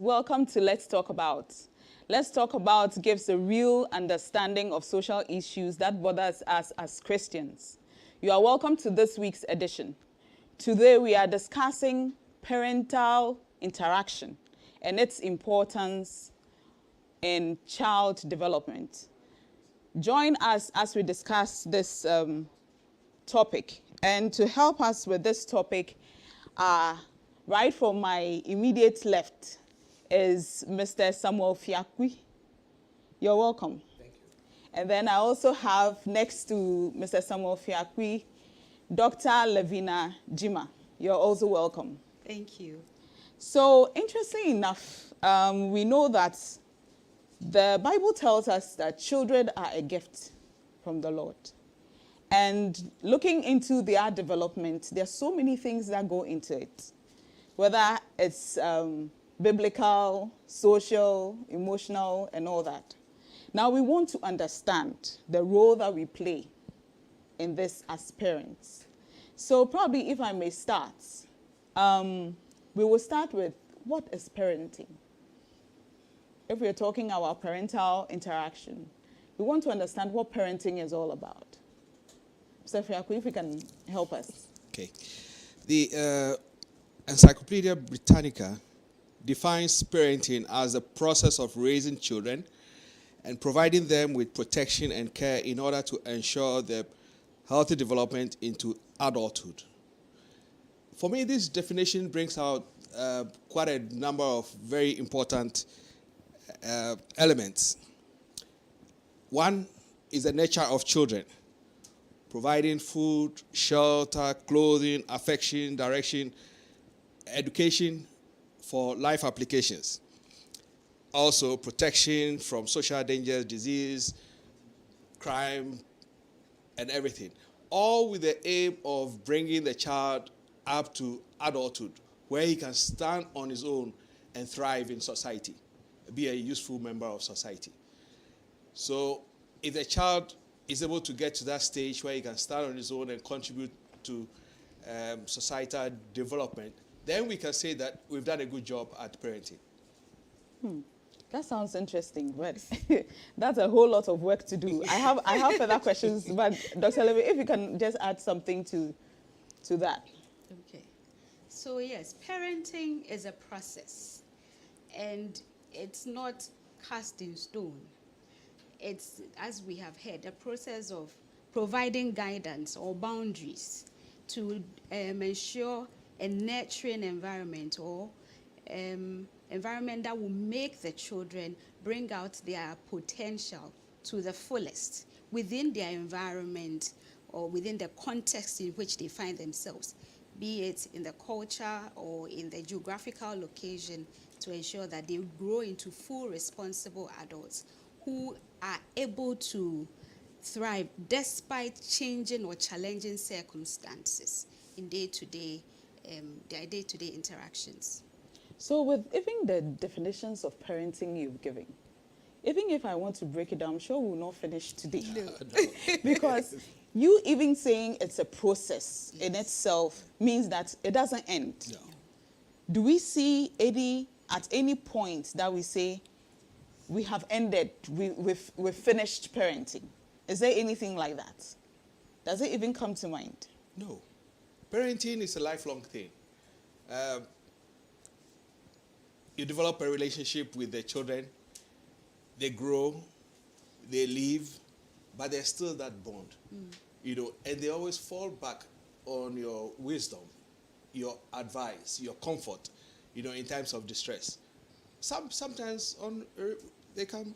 welcome to Let's Talk About. Let's Talk About gives a real understanding of social issues that bothers us as Christians. You are welcome to this week's edition. Today we are discussing parental interaction and its importance in child development. Join us as we discuss this topic. And to help us with this topic, right from my immediate left is Mr. Samuel Fiakwi. You're welcome. Thank you. And then I also have next to Mr. Samuel Fiakwi, Dr. Lavina Jima. You're also welcome. Thank you. So interestingly enough, we know that the Bible tells us that children are a gift from the Lord. And looking into their development, there are so many things that go into it, whether it's biblical, social, emotional, and all that. Now we want to understand the role that we play in this as parents. So probably if I may start, we will start with what is parenting? If we're talking about parental interaction, we want to understand what parenting is all about. Mr. Fiakwi, if you can help us. Okay. The Encyclopedia Britannica defines parenting as the process of raising children and providing them with protection and care in order to ensure their healthy development into adulthood. For me, this definition brings out quite a number of very important elements. One is the nature of children, providing food, shelter, clothing, affection, direction, education for life applications. Also, protection from social dangers, disease, crime, and everything. All with the aim of bringing the child up to adulthood, where he can stand on his own and thrive in society, be a useful member of society. So if the child is able to get to that stage where he can stand on his own and contribute to societal development, then we can say that we've done a good job at parenting. That sounds interesting, but that's a whole lot of work to do. I have further questions, but Dr. Levy, if you can just add something to that. Okay. So yes, parenting is a process, and it's not cast in stone. It's, as we have heard, a process of providing guidance or boundaries to ensure a nurturing environment or environment that will make the children bring out their potential to the fullest within their environment or within the context in which they find themselves, be it in the culture or in the geographical location, to ensure that they grow into full responsible adults who are able to thrive despite changing or challenging circumstances in their day-to-day interactions. So with even the definitions of parenting you've given, even if I want to break it down, I'm sure we will not finish today. No. Because you even saying it's a process in itself means that it doesn't end. No. Do we see at any point that we say we have ended, we've finished parenting? Is there anything like that? Does it even come to mind? No. Parenting is a lifelong thing. You develop a relationship with the children, they grow, they live, but there's still that bond, and they always fall back on your wisdom, your advice, your comfort, in times of distress. Sometimes they come.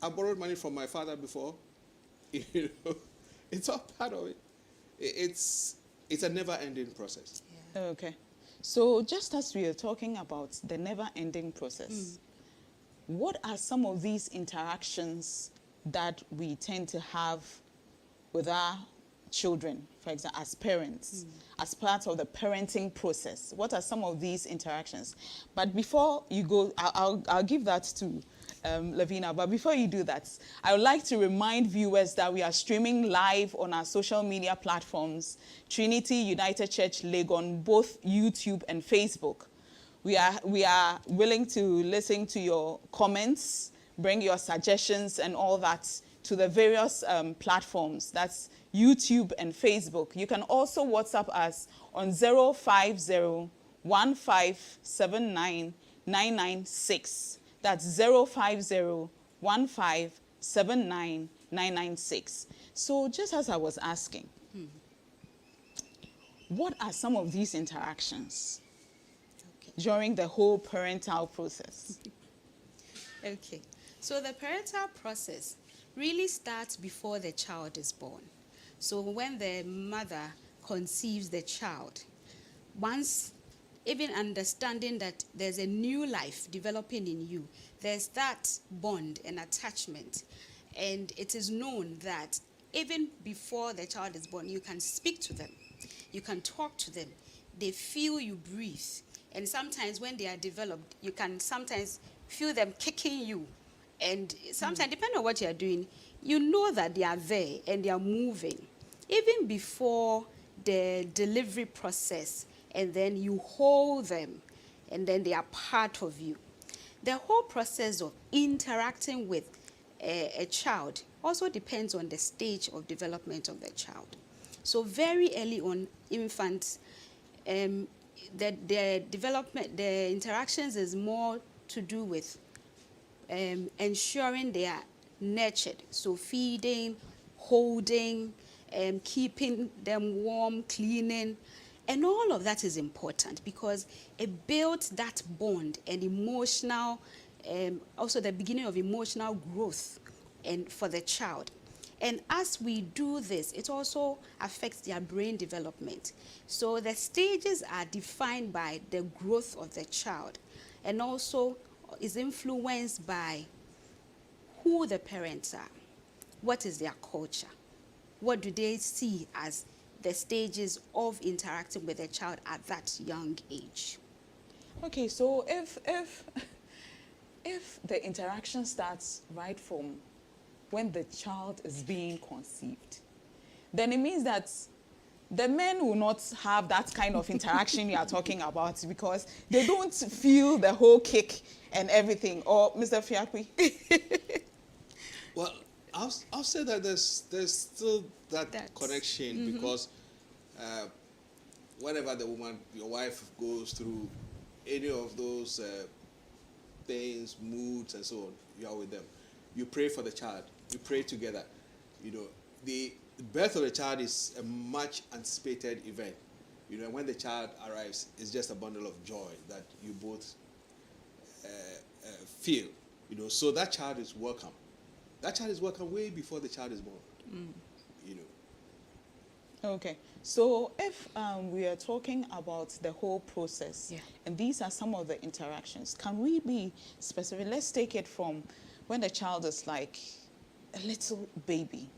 I borrowed money from my father before. It's all part of it. It's a never-ending process. Yeah. Okay. So just as we are talking about the never-ending process, what are some of these interactions that we tend to have with our children, for example, as parents, as part of the parenting process? What are some of these interactions? But before you go, I'll give that to Lavina, but before you do that, I would like to remind viewers that we are streaming live on our social media platforms, Trinity United Church Legon, both YouTube and Facebook. We are willing to listen to your comments, bring your suggestions and all that to the various platforms. That's YouTube and Facebook. You can also WhatsApp us on 050-1579-996. That's 050-1579-996. So just as I was asking, what are some of these interactions during the whole parental process? Okay, so the parental process really starts before the child is born. So when the mother conceives the child, once even understanding that there's a new life developing in you, there's that bond and attachment. And it is known that even before the child is born, you can speak to them, you can talk to them, they feel you breathe. And sometimes when they are developed, you can sometimes feel them kicking you. And sometimes, depending on what you are doing, you know that they are there and they are moving. Even before the delivery process, and then you hold them, and then they are part of you. The whole process of interacting with a child also depends on the stage of development of the child. So very early on, infants, the development, the interactions is more to do with ensuring they are nurtured. So feeding, holding, keeping them warm, cleaning, and all of that is important because it builds that bond and emotional, also the beginning of emotional growth and for the child. And as we do this, it also affects their brain development. So the stages are defined by the growth of the child and also is influenced by who the parents are, what is their culture, what do they see as the stages of interacting with a child at that young age. Okay, so if the interaction starts right from when the child is being conceived, then it means that the men will not have that kind of interaction you are talking about because they don't feel the whole kick and everything. Or Mr. Fiakwi? Well, I'll say that there's still that connection because whenever the woman, your wife, goes through any of those things, moods and so on, you are with them. You pray for the child. You pray together. You know, the birth of the child is a much anticipated event. You know, when the child arrives, it's just a bundle of joy that you both feel. You know, so that child is welcome. That child is welcome way before the child is born. You know. Okay, so if we are talking about the whole process, and these are some of the interactions, can we be specific? Let's take it from when the child is like a little baby,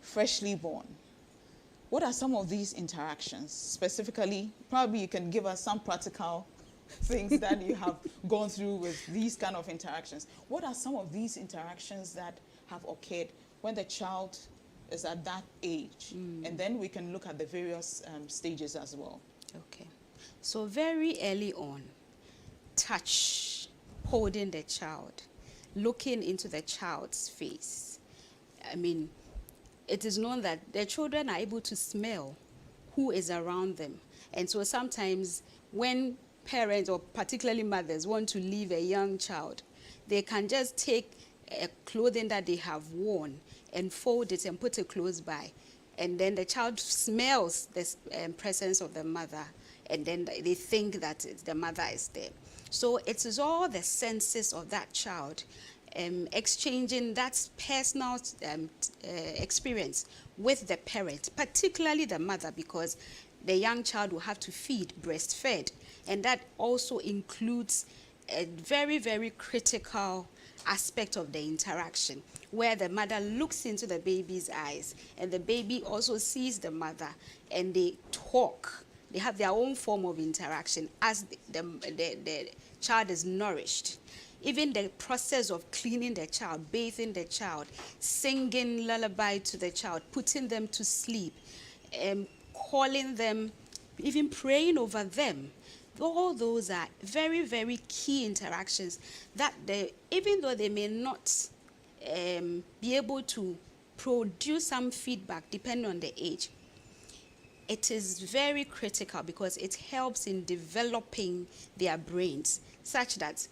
freshly born. What are some of these interactions specifically? Probably you can give us some practical things that you have gone through with these kind of interactions. What are some of these interactions that have occurred when the child is at that age? And then we can look at the various stages as well. Okay. So very early on, touch, holding the child, looking into the child's face. I mean, it is known that the children are able to smell who is around them. And so sometimes when parents or particularly mothers want to leave a young child, they can just take a clothing that they have worn and fold it and put it close by. And then the child smells the presence of the mother, and then they think that the mother is there. So it is all the senses of that child exchanging that personal experience with the parent, particularly the mother, because the young child will have to feed breastfed. And that also includes a very, very critical aspect of the interaction, where the mother looks into the baby's eyes and the baby also sees the mother, and they talk. They have their own form of interaction as the child is nourished. Even the process of cleaning the child, bathing the child, singing lullaby to the child, putting them to sleep, calling them, even praying over them. all those are very, very key interactions that even though they may not be able to produce some feedback depending on the age, it is very critical because it helps in developing their brains such that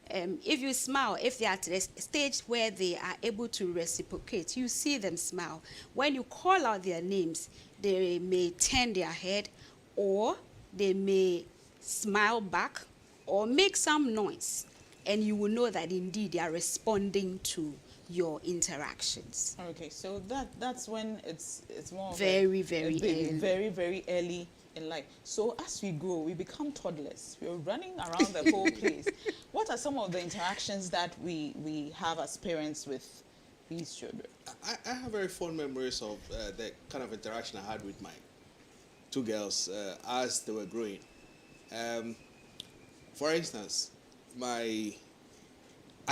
if you smile, if they are at a stage where they are able to reciprocate, you see them smile. When you call out their names, they may turn their head, or they may smile back or make some noise, and you will know that indeed they are responding to your interactions. Okay, so that's when it's more of Very, a very baby, early. very, very early in life. So as we grow, we become toddlers. We're running around the whole place. What are some of the interactions that we have as parents with these children? I have very fond memories of the kind of interaction I had with my two girls as they were growing. For instance, I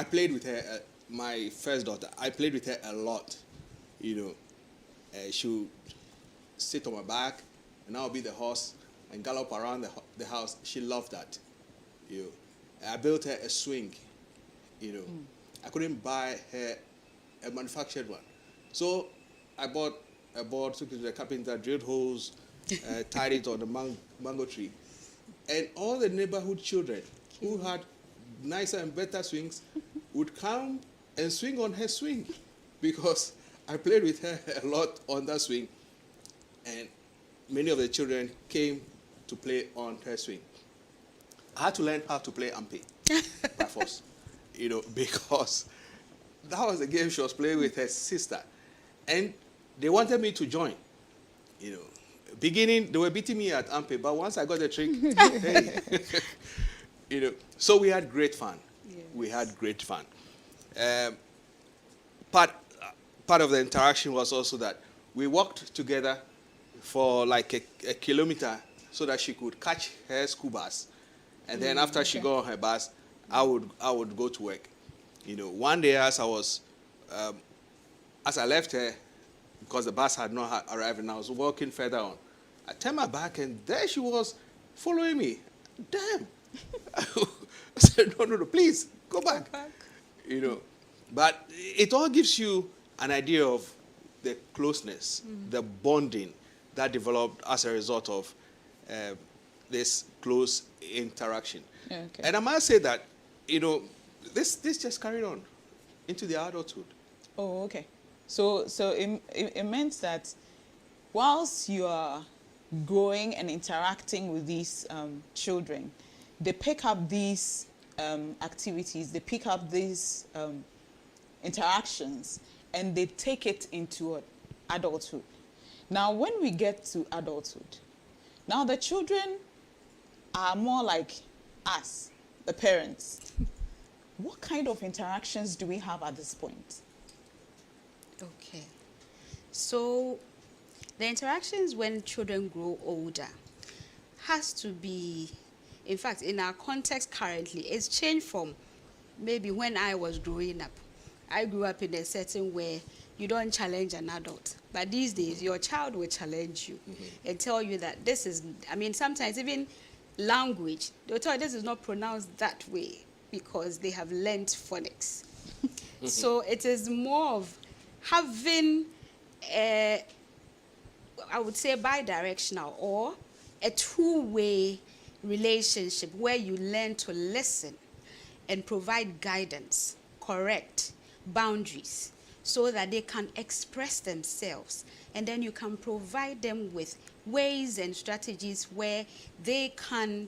played with her, my first daughter. I played with her a lot. She would sit on my back, and I'll be the horse and gallop around the house. She loved that. I built her a swing. I couldn't buy her a manufactured one, so I bought a board, took it to the carpenter, drilled holes, tied it on the mango tree, and all the neighborhood children who had nicer and better swings would come and swing on her swing, because I played with her a lot on that swing, and many of the children came to play on her swing. I had to learn how to play ampe by force, because that was the game she was playing with her sister, and they wanted me to join. Beginning, they were beating me at ampe, but once I got the trick, hey, so we had great fun. Yes. We had great fun. Part of the interaction was also that we walked together for like a kilometer so that she could catch her school bus, and then after she got on her bus, I would go to work. One day as I left her, because the bus had not arrived and I was walking further on, I turned my back and there she was following me. Damn. I said, no, please, go back. But it all gives you an idea of the closeness, the bonding that developed as a result of this close interaction. Okay. And I must say that, this just carried on into the adulthood. Oh, okay. So it meant that whilst you are growing and interacting with these children, they pick up these activities, they pick up these interactions, and they take it into adulthood. Now, when we get to adulthood, now the children are more like us, the parents. What kind of interactions do we have at this point? Okay. So the interactions when children grow older has to be, in fact, in our context currently, it's changed from maybe when I was growing up. I grew up in a setting where you don't challenge an adult. But these days, your child will challenge you and tell you that this is, sometimes even language, they'll tell you this is not pronounced that way because they have learned phonics. So it is more of having I would say bi-directional or a two-way relationship where you learn to listen and provide guidance, correct boundaries, so that they can express themselves. And then you can provide them with ways and strategies where they can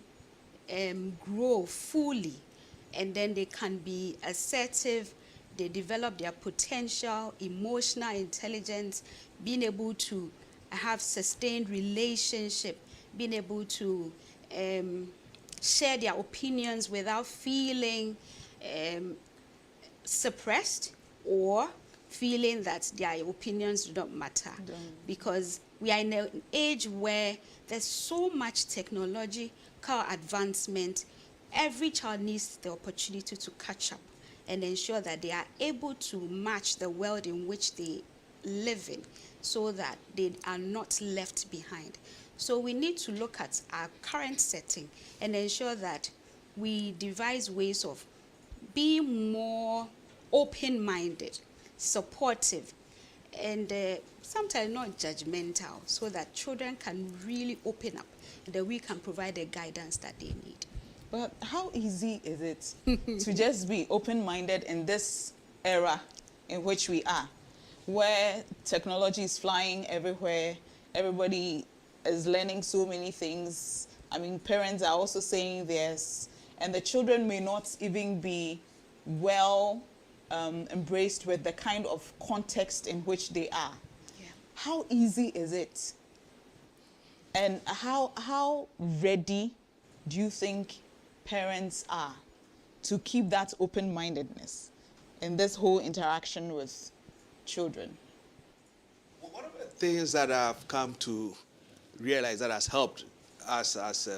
grow fully, and then they can be assertive. They develop their potential, emotional intelligence, being able to have sustained relationship, being able to share their opinions without feeling suppressed or feeling that their opinions do not matter. Because we are in an age where there's so much technological advancement. Every child needs the opportunity to catch up and ensure that they are able to match the world in which they live in, so that they are not left behind. So we need to look at our current setting and ensure that we devise ways of being more open-minded, supportive, and sometimes not judgmental, so that children can really open up and that we can provide the guidance that they need. But how easy is it to just be open-minded in this era in which we are, where technology is flying everywhere, everybody is learning so many things. I mean, parents are also saying this, and the children may not even be well embraced with the kind of context in which they are. Yeah. How easy is it? And how ready do you think parents are to keep that open-mindedness in this whole interaction with children? Well, one of the things that I've come to realize that has helped us as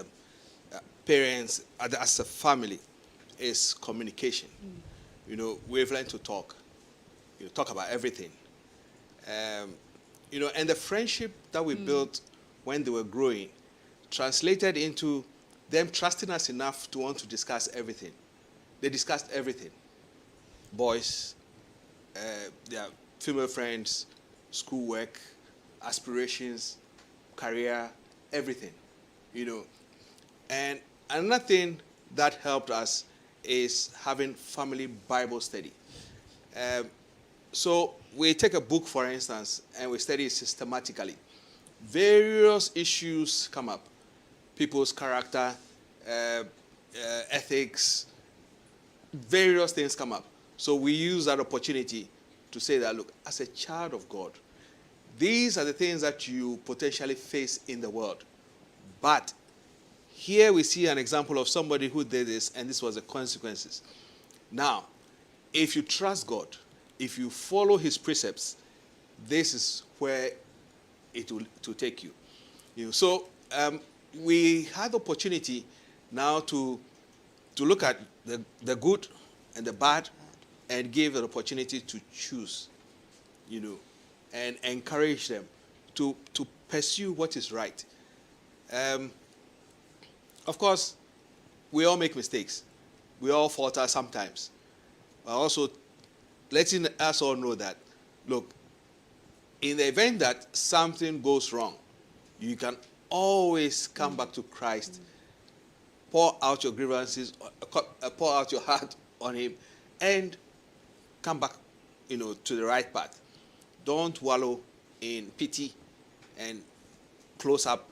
parents, as a family, is communication. You know, we've learned to talk. You know, talk about everything. You know, and the friendship that we built when they were growing translated into them trusting us enough to want to discuss everything. They discussed everything. Boys, their female friends, schoolwork, aspirations, career, everything, you know. And another thing that helped us is having family Bible study. So we take a book, for instance, and we study it systematically. Various issues come up. People's character, ethics, various things come up. So we use that opportunity to say that, look, as a child of God, these are the things that you potentially face in the world. But here we see an example of somebody who did this, and this was the consequences. Now, if you trust God, if you follow his precepts, this is where it will take you. You know, so we had the opportunity now to look at the good and the bad and give an opportunity to choose, you know, and encourage them to pursue what is right. Of course, we all make mistakes. We all falter sometimes. But also letting us all know that, look, in the event that something goes wrong, you can always come back to Christ, pour out your grievances, pour out your heart on him, and come back, you know, to the right path. Don't wallow in pity and close up,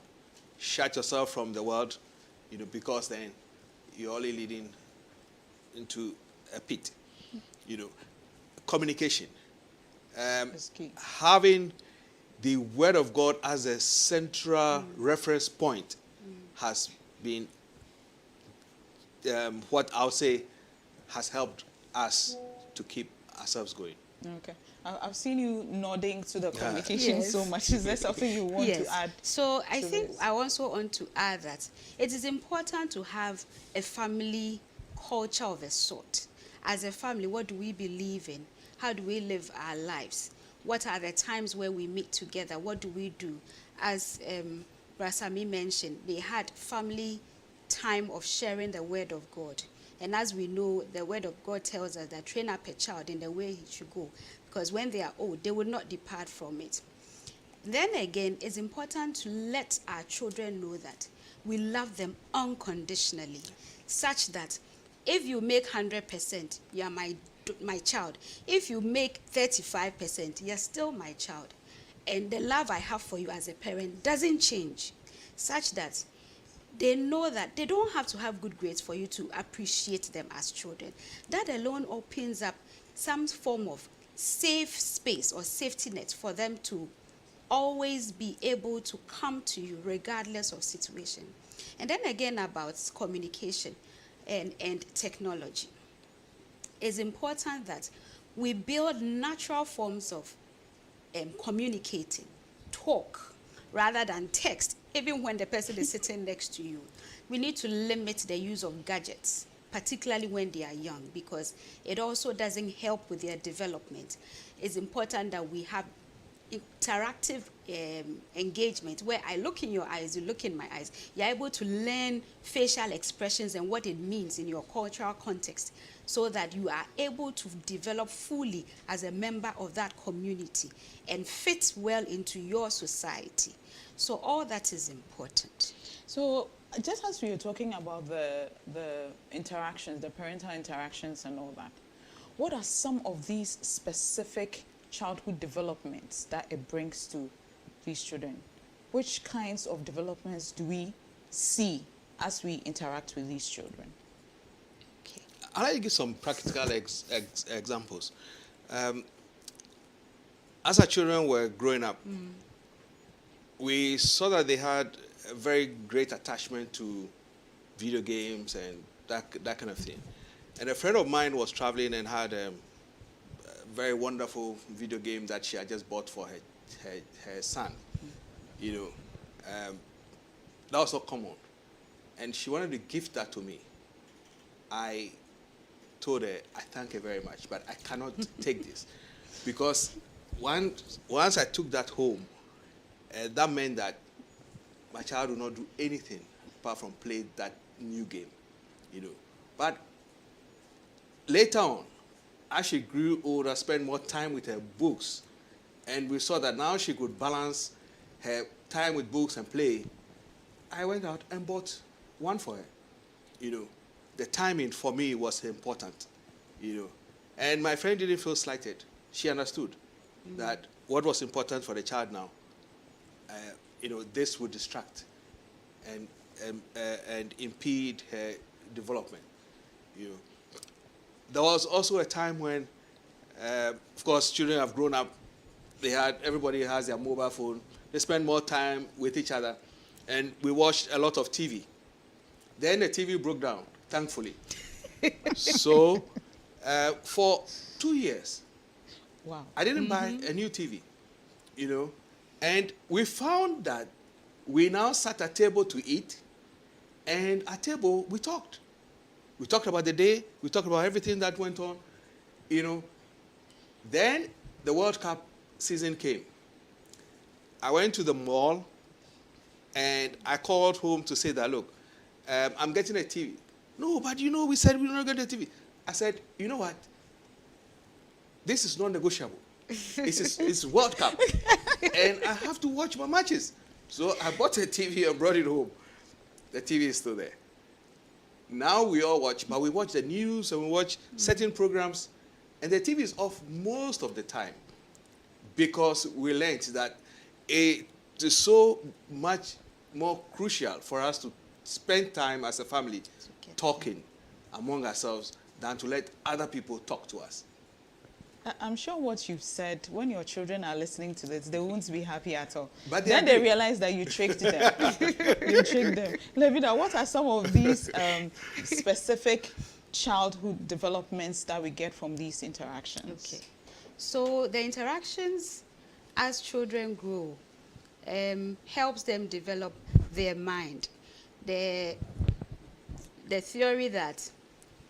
shut yourself from the world, you know, because then you're only leading into a pit. You know, communication. Having the Word of God as a central reference point has been what I'll say has helped us to keep ourselves going. Okay. I've seen you nodding to the communication so much. Is there something you want to add? So I think I also want to add that it is important to have a family culture of a sort. As a family, what do we believe in? How do we live our lives? What are the times where we meet together? What do we do? As Brasami mentioned, they had family time of sharing the word of God. And as we know, the word of God tells us that train up a child in the way he should go, because when they are old, they will not depart from it. Then again, it's important to let our children know that we love them unconditionally, such that if you make 100%, you are my child. If you make 35%, you're still my child. And the love I have for you as a parent doesn't change, such that they know that they don't have to have good grades for you to appreciate them as children. That alone opens up some form of safe space or safety net for them to always be able to come to you regardless of situation. And then again about communication and technology. It's important that we build natural forms of communicating, talk, rather than text, even when the person is sitting next to you. We need to limit the use of gadgets, particularly when they are young, because it also doesn't help with their development. It's important that we have interactive engagement where I look in your eyes, you look in my eyes. You're able to learn facial expressions and what it means in your cultural context so that you are able to develop fully as a member of that community and fit well into your society. So all that is important. So just as we were talking about the interactions, the parental interactions and all that, what are some of these specific childhood developments that it brings to these children? Which kinds of developments do we see as we interact with these children? Okay. I'd like to give some practical examples. As our children were growing up, we saw that they had a very great attachment to video games and that kind of thing. And a friend of mine was traveling and had a very wonderful video game that she had just bought for her son. You know, that was so common. And she wanted to gift that to me. I told her, I thank her very much, but I cannot take this. Because once I took that home, that meant that my child would not do anything apart from play that new game, you know. But later on, as she grew older, spent more time with her books, and we saw that now she could balance her time with books and play, I went out and bought one for her, you know. The timing for me was important, you know. And my friend didn't feel slighted. She understood that what was important for the child now, you know, this would distract and impede her development, you know. There was also a time when, of course, children have grown up. Everybody has their mobile phone. They spend more time with each other, and we watched a lot of TV. Then the TV broke down, thankfully. So for 2 years, Wow. I didn't buy a new TV, you know. And we found that we now sat at table to eat, and at table we talked. We talked about the day. We talked about everything that went on, you know. Then the World Cup season came. I went to the mall, and I called home to say that, look, I'm getting a TV. No, but you know, we said we were not getting a TV. I said, you know what? This is non-negotiable. It's World Cup. And I have to watch my matches. So I bought a TV and brought it home. The TV is still there. Now we all watch, but we watch the news and we watch certain programs, and the TV is off most of the time because we learned that it is so much more crucial for us to spend time as a family talking among ourselves than to let other people talk to us. I'm sure what you've said, when your children are listening to this, they won't be happy at all. But then they realize that you tricked them. You tricked them. Levina, what are some of these specific childhood developments that we get from these interactions? Okay. So the interactions as children grow helps them develop their mind. The theory that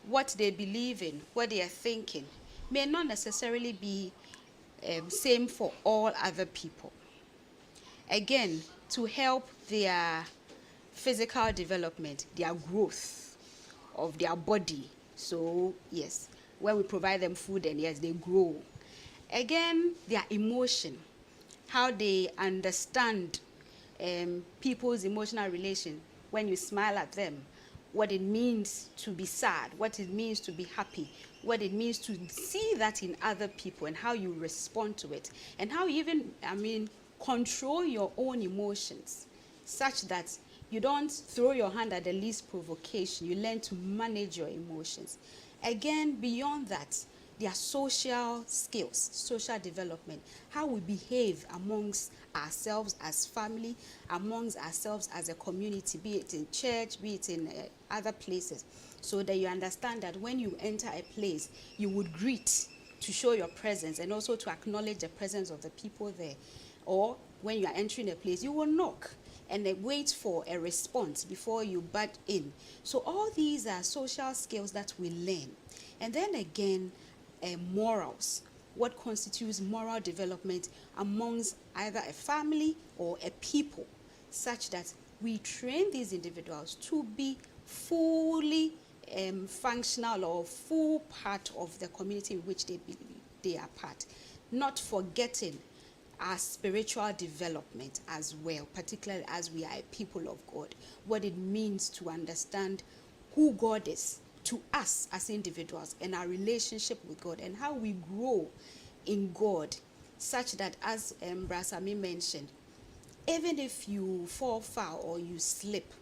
what they believe in, what they are thinking, may not necessarily be same for all other people. Again, to help their physical development, their growth of their body. So, yes, when we provide them food, and yes, they grow. Again, their emotion, how they understand people's emotional relation. When you smile at them, what it means to be sad, what it means to be happy, what it means to see that in other people and how you respond to it, and how you even, control your own emotions such that you don't throw your hand at the least provocation. You learn to manage your emotions. Again, beyond that, their social skills, social development, how we behave amongst ourselves as family, amongst ourselves as a community, be it in church, be it in other places, so that you understand that when you enter a place, you would greet to show your presence and also to acknowledge the presence of the people there. Or when you are entering a place, you will knock and then wait for a response before you butt in. So all these are social skills that we learn. And then again, morals. what constitutes moral development amongst either a family or a people, such that we train these individuals to be fully functional or full part of the community in which they are part, not forgetting our spiritual development as well, particularly as we are a people of God, what it means to understand who God is to us as individuals and our relationship with God, and how we grow in God, such that, as Brasami mentioned, even if you fall foul or you slip,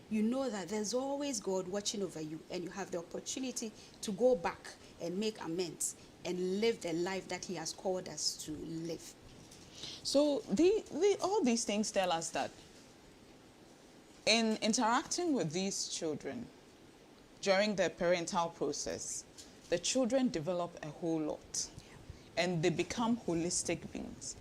you know that there's always God watching over you, and you have the opportunity to go back and make amends and live the life that he has called us to live. So all these things tell us that in interacting with these children during the parental process, the children develop a whole lot and they become holistic beings.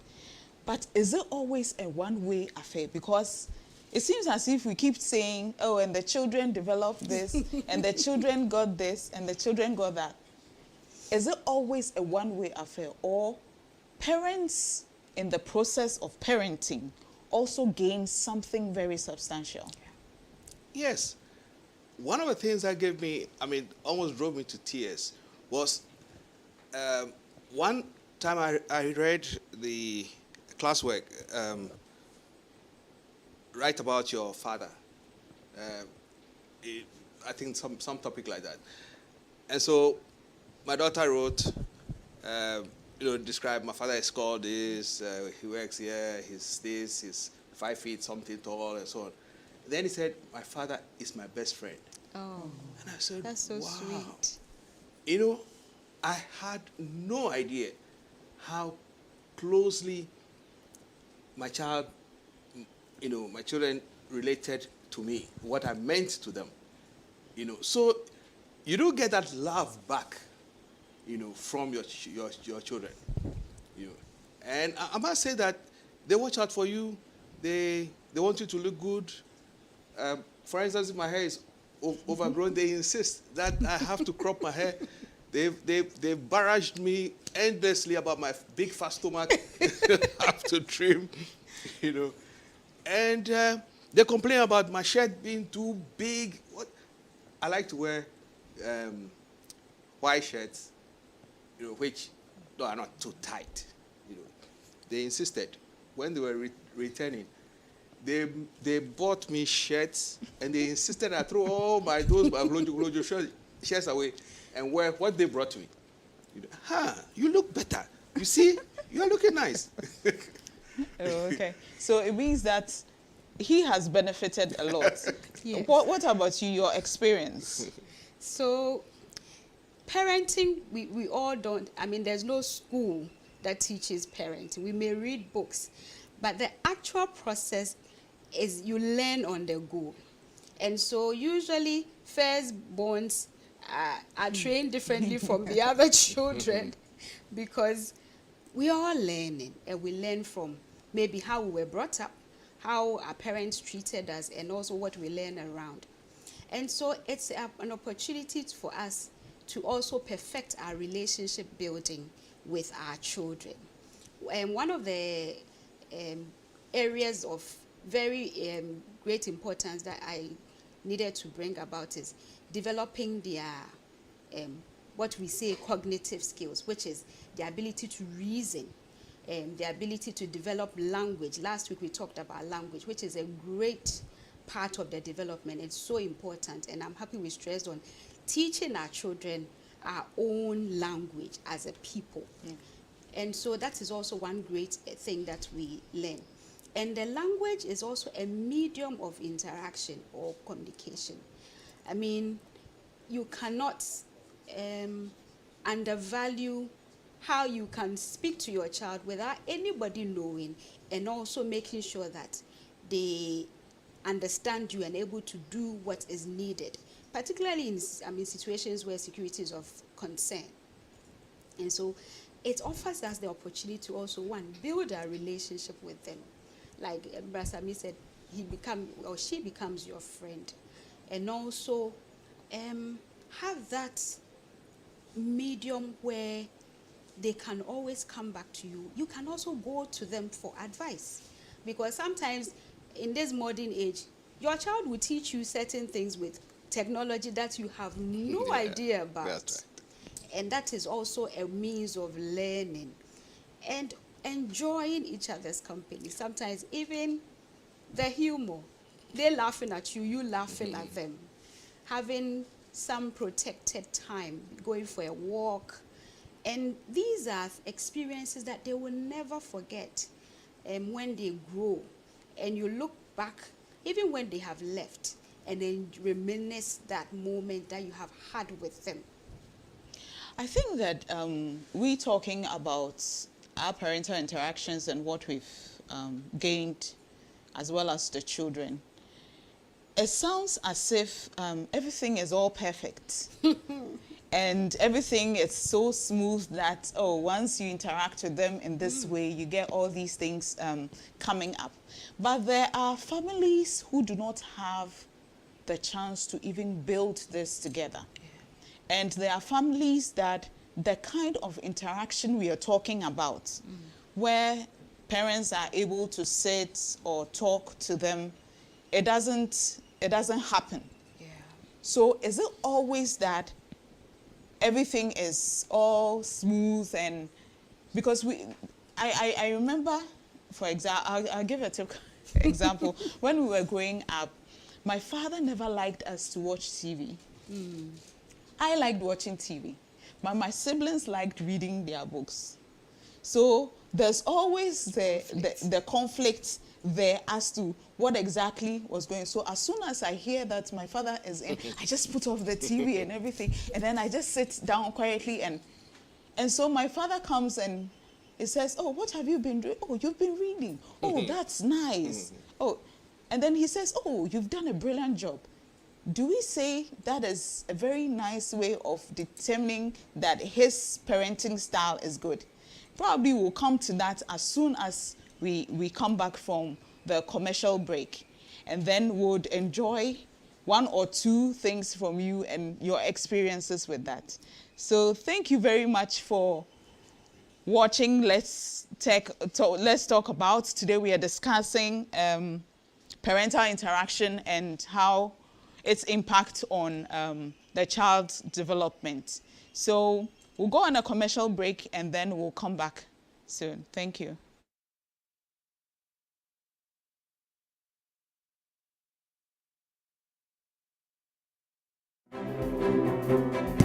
But is it always a one-way affair? Because it seems as if we keep saying, oh, and the children developed this, and the children got this, and the children got that. Is it always a one-way affair? Or parents in the process of parenting also gain something very substantial? Yes. One of the things that gave me, almost drove me to tears was one time I read the classwork, write about your father. I think some topic like that. And so my daughter wrote, describe my father is called this, he works here, he's this, he's 5 feet something tall, and so on. Then he said, my father is my best friend. Oh, and I said, that's so wow. sweet. I had no idea how closely my children related to me, what I meant to them. So you do get that love back, from your children. And I must say that they watch out for you. They want you to look good. For instance, if my hair is overgrown, they insist that I have to crop my hair. They've barraged me endlessly about my big fat stomach. Have to trim, And they complain about my shirt being too big. I like to wear white shirts, which are not too tight. They insisted when they were returning. They bought me shirts, and they insisted I throw all my shirts away and wear what they brought me. You look better. You see, you're looking nice. Oh, okay. So it means that he has benefited a lot. Yes. What about you, your experience? So parenting, we all don't, there's no school that teaches parenting. We may read books, but the actual process is you learn on the go. And so usually firstborns are trained differently from the other children, because we are all learning, and we learn from maybe how we were brought up, how our parents treated us, and also what we learn around. And so it's an opportunity for us to also perfect our relationship building with our children. And one of the areas of very great importance that I needed to bring about is developing their what we say cognitive skills, which is the ability to reason, the ability to develop language. Last week we talked about language, which is a great part of the development. It's so important, and I'm happy we stressed on teaching our children our own language as a people. And so that is also one great thing that we learn. And the language is also a medium of interaction or communication. You cannot undervalue how you can speak to your child without anybody knowing, and also making sure that they understand you and able to do what is needed, particularly in situations where security is of concern. And so it offers us the opportunity to also, one, build a relationship with them. Like Brasami said, she becomes your friend. And also have that medium where they can always come back to you. You can also go to them for advice. Because sometimes in this modern age, your child will teach you certain things with technology that you have no idea about. That's right. And that is also a means of learning and enjoying each other's company. Sometimes even the humor, they're laughing at you, you laughing at them. Having some protected time, going for a walk. And these are experiences that they will never forget when they grow. And you look back, even when they have left, and then reminisce that moment that you have had with them. I think that we talking about our parental interactions and what we've gained, as well as the children, it sounds as if everything is all perfect. And everything is so smooth that, oh, once you interact with them in this way, you get all these things coming up. But there are families who do not have the chance to even build this together. Yeah. And there are families that the kind of interaction we are talking about, where parents are able to sit or talk to them, it doesn't happen. Yeah. So is it always that everything is all smooth? And because I remember, for example, I'll give a example. When we were growing up, my father never liked us to watch TV. I liked watching TV, but my siblings liked reading their books. So there's always the conflict there as to what exactly was going. So as soon as I hear that my father is in, I just put off the TV and everything, and then I just sit down quietly, and so my father comes and he says, "Oh, what have you been doing?" "Oh, you've been reading." "Oh, that's nice." "Oh," and then he says, "Oh, you've done a brilliant job." Do we say that is a very nice way of determining that his parenting style is good? Probably we'll come to that as soon as we come back from the commercial break, and then would enjoy one or two things from you and your experiences with that. So thank you very much for watching. Let's talk about. Today we are discussing parental interaction and how its impact on the child's development. So we'll go on a commercial break and then we'll come back soon. Thank you.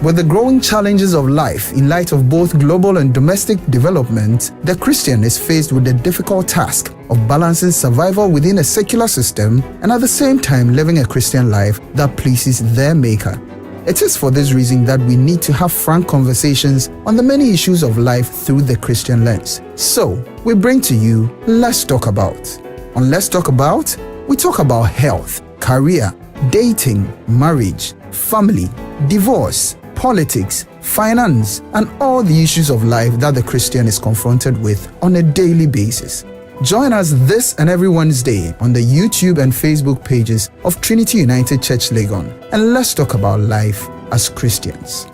With the growing challenges of life in light of both global and domestic development, the Christian is faced with the difficult task of balancing survival within a secular system and at the same time living a Christian life that pleases their Maker. It is for this reason that we need to have frank conversations on the many issues of life through the Christian lens. So, we bring to you Let's Talk About. On Let's Talk About, we talk about health, career, dating, marriage, family, divorce, politics, finance, and all the issues of life that the Christian is confronted with on a daily basis. Join us this and every Wednesday on the YouTube and Facebook pages of Trinity United Church Legon, and let's talk about life as Christians.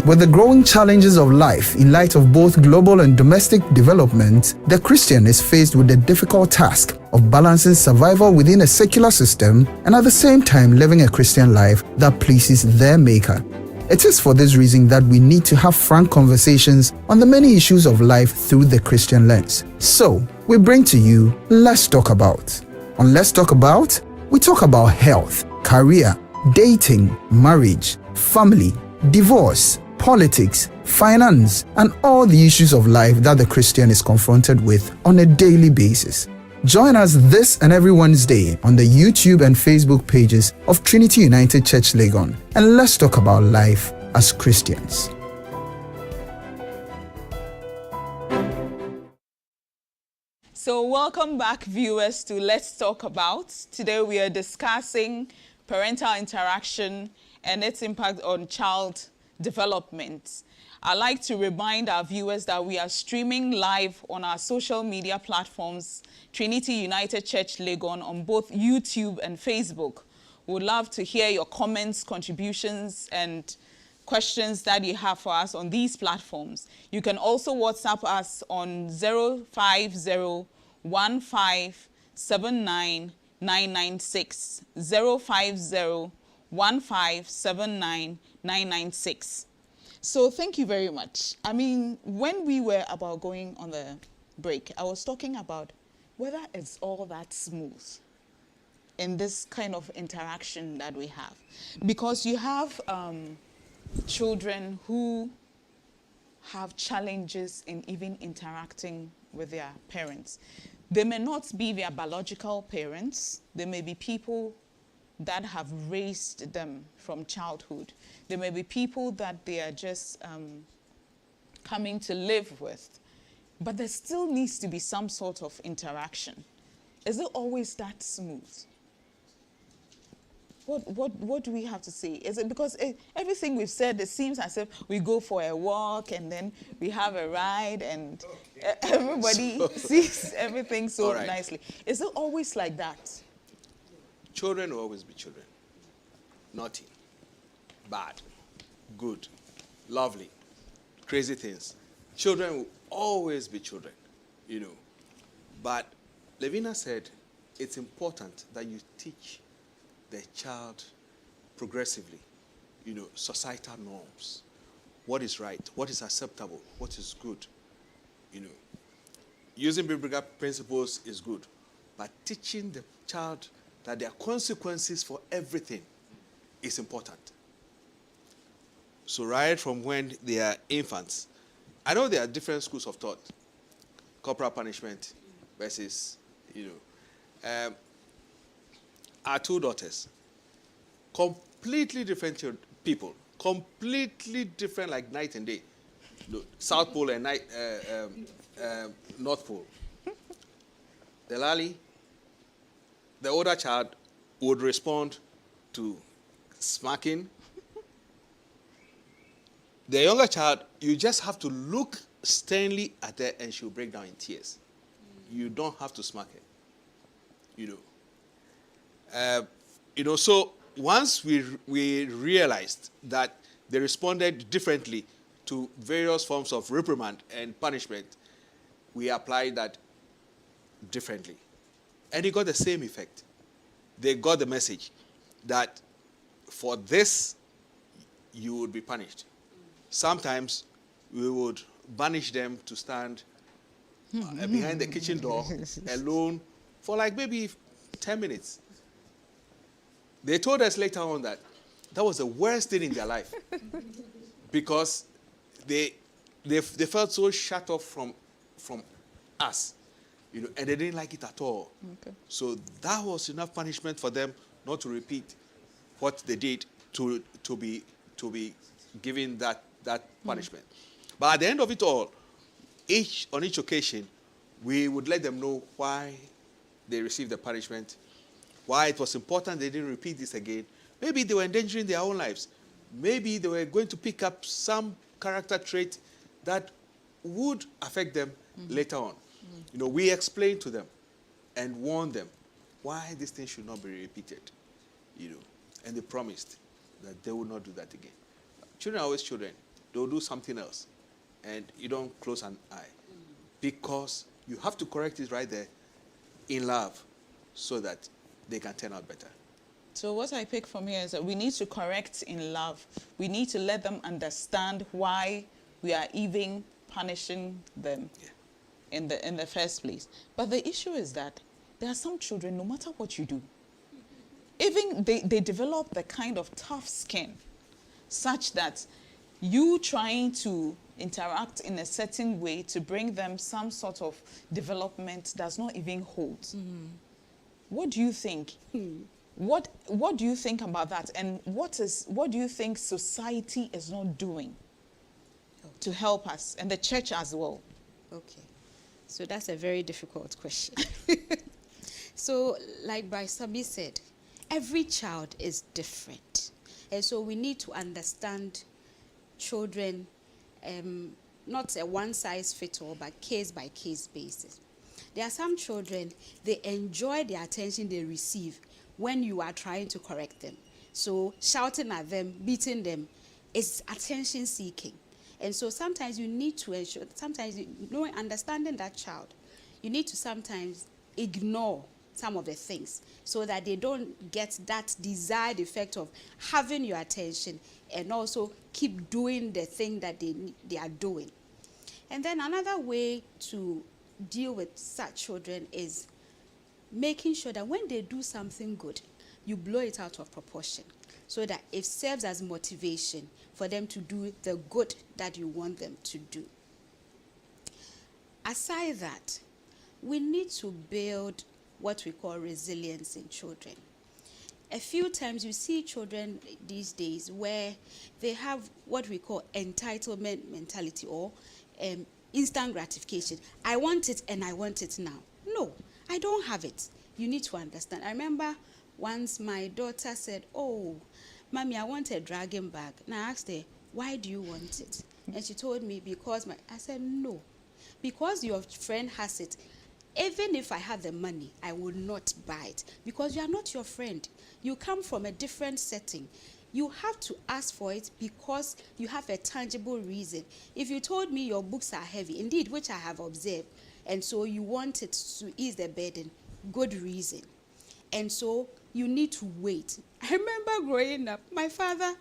With the growing challenges of life in light of both global and domestic development, the Christian is faced with the difficult task of balancing survival within a secular system and at the same time living a Christian life that pleases their Maker. It is for this reason that we need to have frank conversations on the many issues of life through the Christian lens. So, we bring to you Let's Talk About. On Let's Talk About, we talk about health, career, dating, marriage, family, divorce, politics, finance, and all the issues of life that the Christian is confronted with on a daily basis. Join us this and every Wednesday on the YouTube and Facebook pages of Trinity United Church Legon, and let's talk about life as Christians. So welcome back, viewers, to Let's Talk About. Today we are discussing parental interaction and its impact on child development. I'd like to remind our viewers that we are streaming live on our social media platforms, Trinity United Church Legon, on both YouTube and Facebook. We'd love to hear your comments, contributions, and questions that you have for us on these platforms. You can also WhatsApp us on 050-1579-996, 050-1579-996. So thank you very much. I mean, when we were about going on the break, I was talking about whether it's all that smooth in this kind of interaction that we have. Because you have children who have challenges in even interacting with their parents. They may not be their biological parents. They may be people that have raised them from childhood. There may be people that they are just coming to live with. But there still needs to be some sort of interaction. Is it always that smooth? What do we have to say? Is it because everything we've said, it seems as if we go for a walk and then we have a ride and everybody sees everything so nicely. Is it always like that? Children will always be children. Naughty, bad, good, lovely, crazy things. Children will always be children, you know. But Levina said it's important that you teach the child progressively, you know, societal norms. What is right? What is acceptable? What is good? You know, using biblical principles is good, but teaching the child that there are consequences for everything is important. So right from when they are infants, I know there are different schools of thought. Corporal punishment versus, you know. Our two daughters, completely different people, completely different like night and day. South Pole and North Pole. The Lali, the older child would respond to smacking. The younger child, you just have to look sternly at her and she'll break down in tears. You don't have to smack her. So once we realized that they responded differently to various forms of reprimand and punishment, we applied that differently. And it got the same effect. They got the message that for this, you would be punished. Sometimes we would banish them to stand behind the kitchen door alone for like maybe 10 minutes. They told us later on that was the worst thing in their life because they felt so shut off from us, and they didn't like it at all. Okay. So that was enough punishment for them not to repeat what they did to be given that punishment. But at the end of it all, on each occasion, we would let them know why they received the punishment, why it was important they didn't repeat this again. Maybe they were endangering their own lives. Maybe they were going to pick up some character trait that would affect them later on. We explained to them and warned them why this thing should not be repeated. And they promised that they would not do that again. Children are always children. They'll do something else. And you don't close an eye. Because you have to correct it right there in love so that they can turn out better. So what I pick from here is that we need to correct in love. We need to let them understand why we are even punishing them in the first place. But the issue is that there are some children, no matter what you do, even they develop the kind of tough skin such that you trying to interact in a certain way to bring them some sort of development does not even hold. Mm-hmm. What do you think? What do you think about that? And what do you think society is not doing to help us, and the church as well? Okay. So that's a very difficult question. So like Sabi said, every child is different. And so we need to understand children, not a one-size-fits-all, but case-by-case basis. There are some children, they enjoy the attention they receive when you are trying to correct them. So shouting at them, beating them is attention seeking. And so sometimes you need to ensure, sometimes understanding that child, you need to sometimes ignore some of the things so that they don't get that desired effect of having your attention and also keep doing the thing that they are doing. And then another way to deal with such children is making sure that when they do something good, you blow it out of proportion so that it serves as motivation for them to do the good that you want them to do. Aside that, we need to build what we call resilience in children. A few times you see children these days where they have what we call entitlement mentality or instant gratification. I want it and I want it now. No, I don't have it. You need to understand. I remember once my daughter said, "Oh, Mommy, I want a dragon bag." And I asked her, "Why do you want it?" And she told me, "Because I said, "No, because your friend has it. Even if I had the money, I would not buy it because you are not your friend. You come from a different setting. You have to ask for it because you have a tangible reason. If you told me your books are heavy, indeed, which I have observed, and so you want it to ease the burden, good reason. And so you need to wait." I remember growing up, my father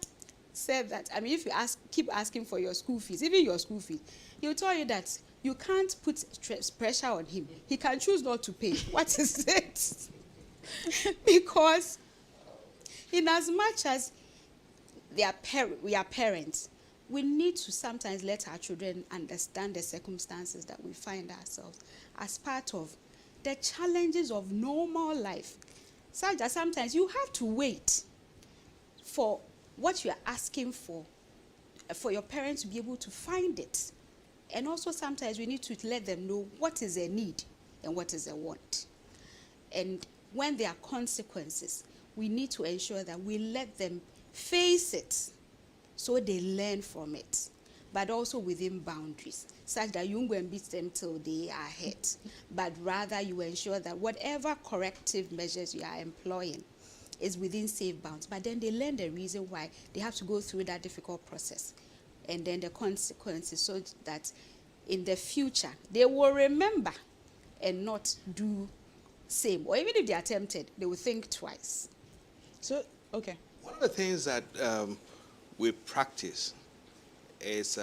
said that, if you keep asking for your school fees, even your school fees, he'll tell you that you can't put pressure on him. He can choose not to pay. What is it? Because in as much as we are parents, we need to sometimes let our children understand the circumstances that we find ourselves as part of the challenges of normal life. Such that sometimes you have to wait for what you are asking for your parents to be able to find it. And also sometimes we need to let them know what is a need and what is a want. And when there are consequences, we need to ensure that we let them face it so they learn from it, but also within boundaries, such that you won't go and beat them till they are hurt, but rather you ensure that whatever corrective measures you are employing is within safe bounds. But then they learn the reason why they have to go through that difficult process, and then the consequences, so that in the future they will remember and not do same. Or even if they are tempted, they will think twice. So, okay. One of the things that we practice is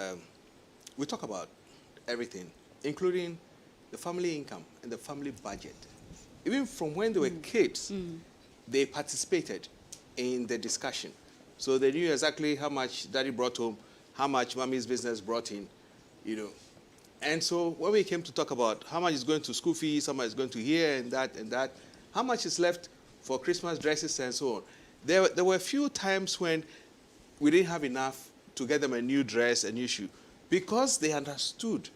we talk about everything, including the family income and the family budget. Even from when they were kids, they participated in the discussion. So they knew exactly how much daddy brought home, how much mommy's business brought in, And so when we came to talk about how much is going to school fees, how much is going to here and that, how much is left for Christmas dresses and so on, there were a few times when we didn't have enough to get them a new dress, a new shoe, because they understood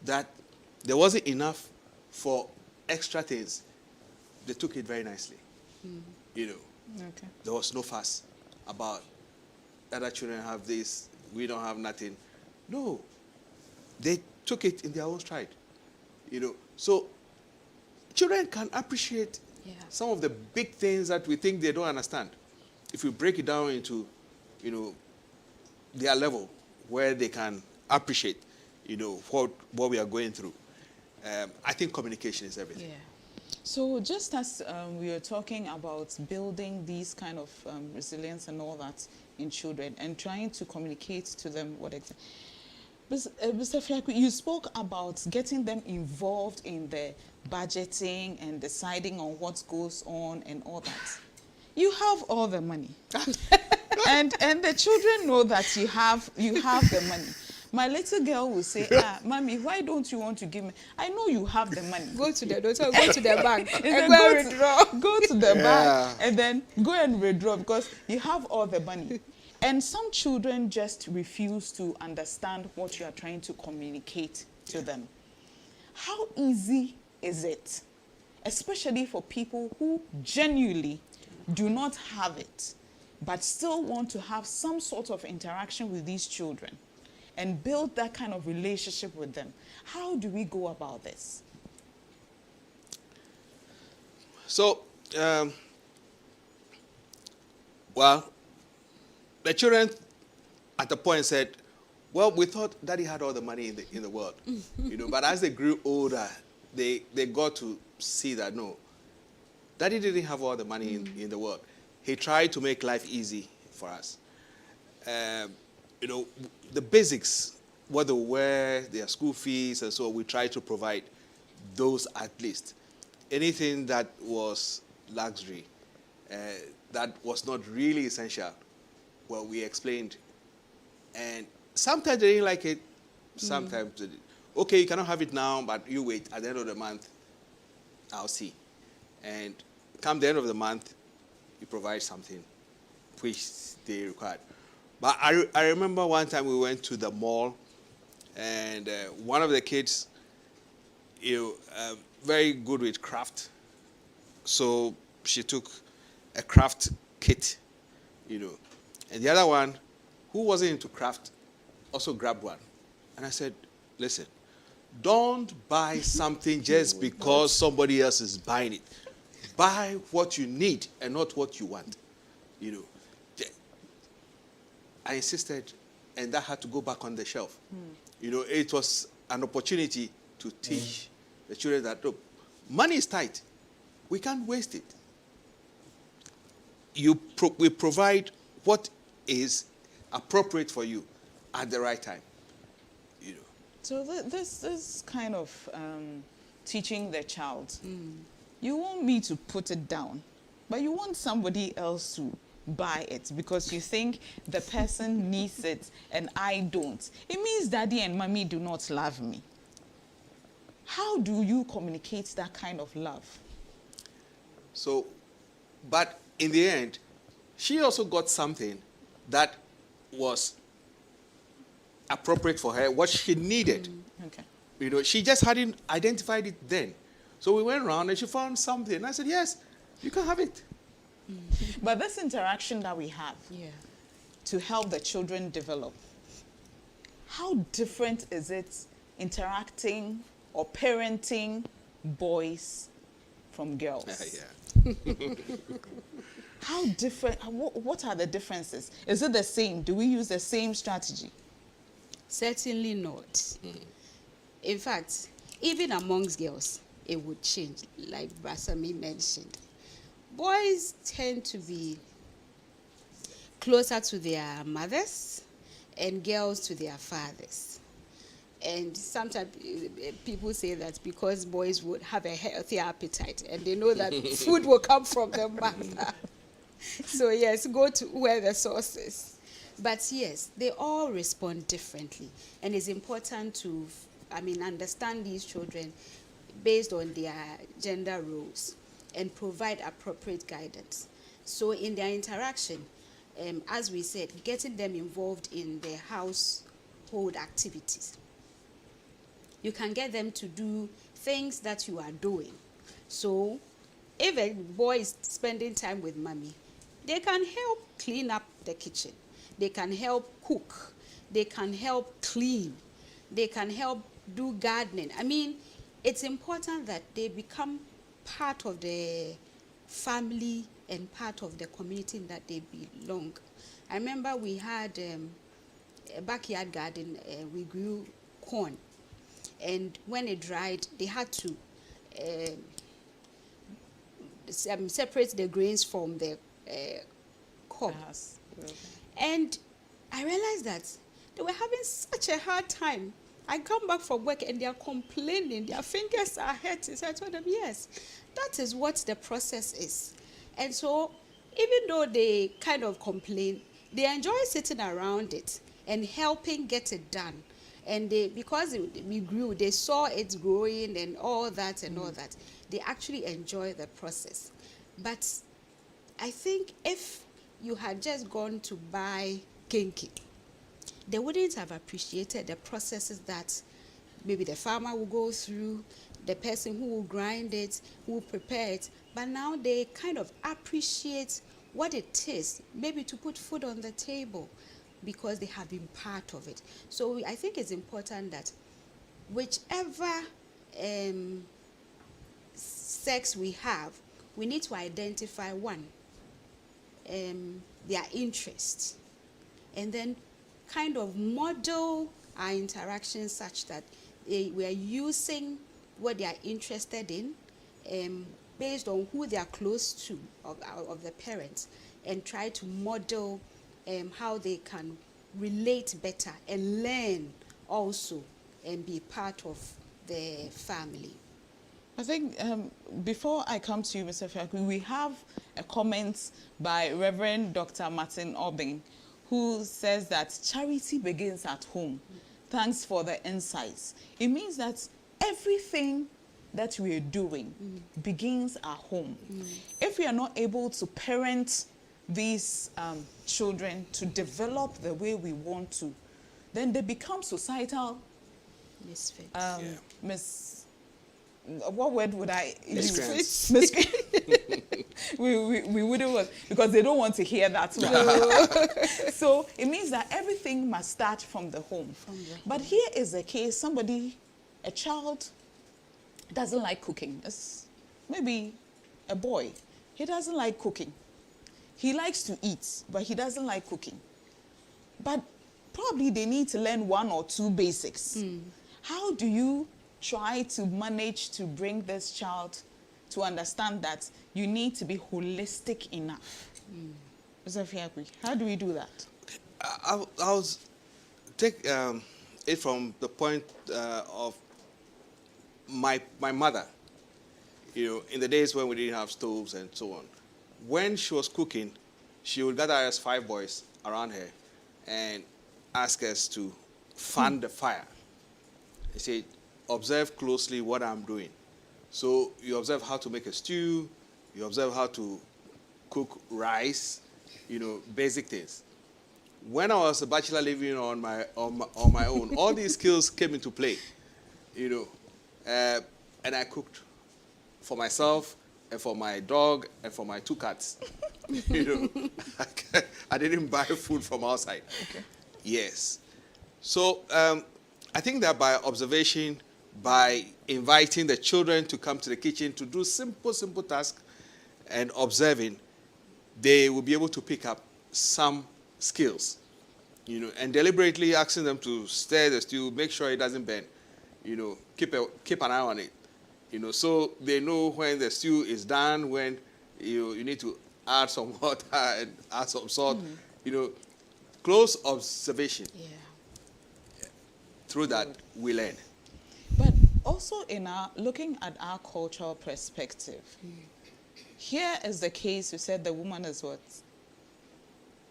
that there wasn't enough for extra things. They took it very nicely. Okay. There was no fuss about other children have this, we don't have nothing. No, they took it in their own stride. So children can appreciate some of the big things that we think they don't understand. If we break it down into, their level where they can appreciate, what we are going through. I think communication is everything. Yeah. So just as we are talking about building these kind of resilience and all that in children and trying to communicate to them what exactly. Mr. Fiaku, you spoke about getting them involved in the budgeting and deciding on what goes on and all that. You have all the money. and the children know that you have the money. My little girl will say, Mommy, why don't you want to give me? I know you have the money. Go to the daughter, go to the bank and go and withdraw. Go to the bank and then go and withdraw because you have all the money. And some children just refuse to understand what you are trying to communicate to them. How easy is it, especially for people who genuinely do not have it, but still want to have some sort of interaction with these children and build that kind of relationship with them? How do we go about this? So, Well, the children at the point said, well, we thought Daddy had all the money in the world. But as they grew older, they got to see that, no, Daddy didn't have all the money in the world. He tried to make life easy for us. The basics, what they wear, their school fees, and so we try to provide those at least. Anything that was luxury, that was not really essential, well, we explained. And sometimes they didn't like it. Sometimes they did. Okay, you cannot have it now, but you wait. At the end of the month, I'll see. And come the end of the month, you provide something which they required. But I remember one time we went to the mall, and one of the kids, very good with craft. So she took a craft kit, And the other one, who wasn't into craft, also grabbed one. And I said, listen, don't buy something just because somebody else is buying it. Buy what you need and not what you want. I insisted, and that had to go back on the shelf. It was an opportunity to teach the children that, look, money is tight. We can't waste it. We provide what is appropriate for you at the right time. So this is kind of teaching the child. You want me to put it down, but you want somebody else to buy it because you think the person needs it and I don't. It means Daddy and Mommy do not love me. How do you communicate that kind of love? So, but in the end, she also got something that was appropriate for her, what she needed. Okay. She just hadn't identified it then. So we went around and she found something. And I said, yes, you can have it. But this interaction that we have to help the children develop, how different is it interacting or parenting boys from girls? How different, what are the differences? Is it the same? Do we use the same strategy? Certainly not. In fact, even amongst girls, it would change, like Basami mentioned. Boys tend to be closer to their mothers and girls to their fathers. And sometimes people say that because boys would have a healthy appetite and they know that food will come from the mother. So yes, go to where the source is. But yes, they all respond differently. And it's important to, understand these children based on their gender roles and provide appropriate guidance. So in their interaction, as we said, getting them involved in their household activities. You can get them to do things that you are doing. So if a boy is spending time with mommy, they can help clean up the kitchen. They can help cook. They can help clean. They can help do gardening. It's important that they become part of the family and part of the community in that they belong. I remember we had a backyard garden. We grew corn. And when it dried, they had to separate the grains from the cob. And I realized that they were having such a hard time. I come back from work and they are complaining. Their fingers are hurting. So I told them, yes, that is what the process is. And so even though they kind of complain, they enjoy sitting around it and helping get it done. And because we grew, they saw it growing and all that and all that. They actually enjoy the process. But I think if you had just gone to buy kinky, they wouldn't have appreciated the processes that maybe the farmer will go through, the person who will grind it, who will prepare it. But now they kind of appreciate what it is, maybe to put food on the table, because they have been part of it. So I think it's important that whichever sex we have, we need to identify one, their interests, and then kind of model our interactions such that we are using what they are interested in, based on who they are close to of the parents, and try to model how they can relate better and learn also and be part of the family. I think before I come to you, Mr. Fiaku, we have a comment by Reverend Dr. Martin Obing, who says that charity begins at home. Thanks for the insights. It means that everything that we are doing begins at home. If we are not able to parent these children to develop the way we want to, then they become societal Misfits. What word would I use? Miscreants. we wouldn't, because they don't want to hear that one. So it means that everything must start from the home. But here is a case, a child doesn't like cooking. It's maybe a boy. He doesn't like cooking. He likes to eat, but he doesn't like cooking. But probably they need to learn 1 or 2 basics. How do you try to manage to bring this child to understand that you need to be holistic enough? Mr. Fiakwi, how do we do that? I'll take it from the point of my mother. You know, in the days when we didn't have stoves and so on, when she was cooking, she would gather us 5 boys around her and ask us to fan the fire. She said, observe closely what I'm doing. So you observe how to make a stew, you observe how to cook rice, you know, basic things. When I was a bachelor living on my own, all these skills came into play, you know, and I cooked for myself and for my dog and for my 2 cats. You know, I didn't buy food from outside. Okay. Yes. So I think that by observation, by inviting the children to come to the kitchen to do simple tasks and observing, they will be able to pick up some skills, you know, and deliberately asking them to stir the stew, make sure it doesn't burn, you know, keep an eye on it, you know, so they know when the stew is done, when you need to add some water and add some salt, you know, close observation. Yeah. Through that, we learn. But also looking at our cultural perspective, here is the case. You said the woman is what?